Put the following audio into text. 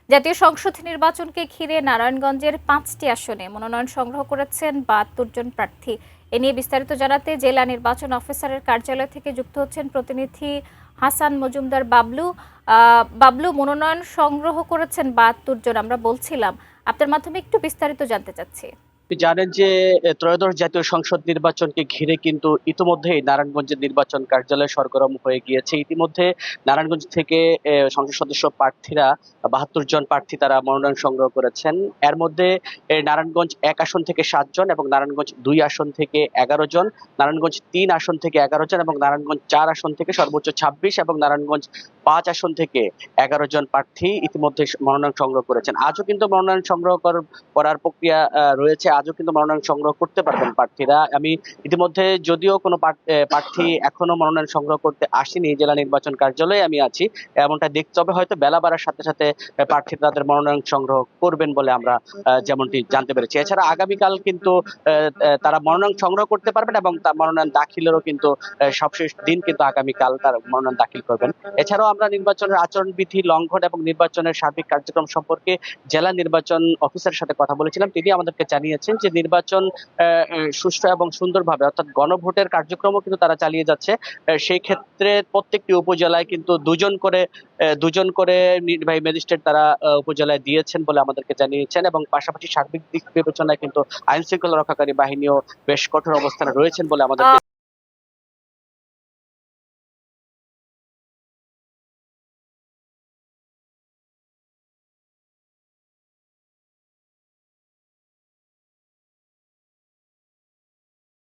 জাতীয় সংসদ নির্বাচনকে ঘিরে নারায়ণগঞ্জের ৫টি আসনে মনোনয়ন সংগ্রহ করেছেন ৭২ জন প্রার্থী। এ নিয়ে বিস্তারিত জানাতে জেলা নির্বাচন অফিসারের কার্যালয় থেকে যুক্ত হচ্ছেন প্রতিনিধি হাসান মজুমদার বাবলু। বাবলু, মনোনয়ন সংগ্রহ করেছেন ৭২ জন, আমরা বলছিলাম, আপনার মাধ্যমে একটু বিস্তারিত জানতে চাচ্ছি। আপনি জানেন যে ত্রয়োদশ জাতীয় সংসদ নির্বাচনকে ঘিরে কিন্তু ইতিমধ্যেই নারায়ণগঞ্জের নির্বাচন কার্যালয় সরগরম হয়ে গিয়েছে। ইতিমধ্যে নারায়ণগঞ্জ থেকে সংসদ সদস্য প্রার্থীরা ৭২ জন প্রার্থী তারা মনোনয়ন সংগ্রহ করেছেন। এর মধ্যে নারায়ণগঞ্জ ১ আসন থেকে ৭ জন এবং নারায়ণগঞ্জ ২ আসন থেকে ১১ জন, নারায়ণগঞ্জ ৩ আসন থেকে ১১ জন এবং নারায়ণগঞ্জ ৪ আসন থেকে সর্বোচ্চ ২৬ এবং নারায়ণগঞ্জ ৫ আসন থেকে ১১ জন প্রার্থী ইতিমধ্যে মনোনয়ন সংগ্রহ করেছেন। আজও কিন্তু মনোনয়ন সংগ্রহ করার প্রক্রিয়া রয়েছে। আজও কিন্তু মনোনয়ন সংগ্রহ করতে পারবেন প্রার্থীরা। আমি ইতিমধ্যে যদিও কোনো প্রার্থী এখনো মনোনয়ন সংগ্রহ করতে আসেনি, জেলা নির্বাচন কার্যালয়ে আমি আছি এমনটা দেখতে হবে। হয়তো বেলা বাড়ার সাথে সাথে প্রার্থীরা তাদের মনোনয়ন সংগ্রহ করবেন বলে আমরা যেমনটি জানতে পেরেছি। এছাড়া আগামীকাল কিন্তু তারা মনোনয়ন সংগ্রহ করতে পারবেন এবং তার মনোনয়ন দাখিলেরও কিন্তু সবশেষ দিন কিন্তু আগামীকাল তার মনোনয়ন দাখিল করবেন। এছাড়াও আমরা নির্বাচনের আচরণবিধি লঙ্ঘন এবং নির্বাচনের সার্বিক কার্যক্রম সম্পর্কে জেলা নির্বাচন অফিসারের সাথে কথা বলেছিলাম। তিনি আমাদেরকে জানিয়েছেন যে নির্বাচন সুষ্ঠু এবং সুন্দরভাবে অর্থাৎ গণভোটের কার্যক্রমও কিন্তু তারা চালিয়ে যাচ্ছে। সেই ক্ষেত্রে প্রত্যেকটি উপজেলায় কিন্তু দুজন করে নির্বাহী ম্যাজিস্ট্রেট তারা উপজেলায় দিয়েছেন বলে আমাদেরকে জানিয়েছেন এবং পাশাপাশি সার্বিক দিক বিবেচনায় কিন্তু আইন শৃঙ্খলা রক্ষাকারী বাহিনীও বেশ কঠোর অবস্থানে রয়েছেন বলে আমাদেরকে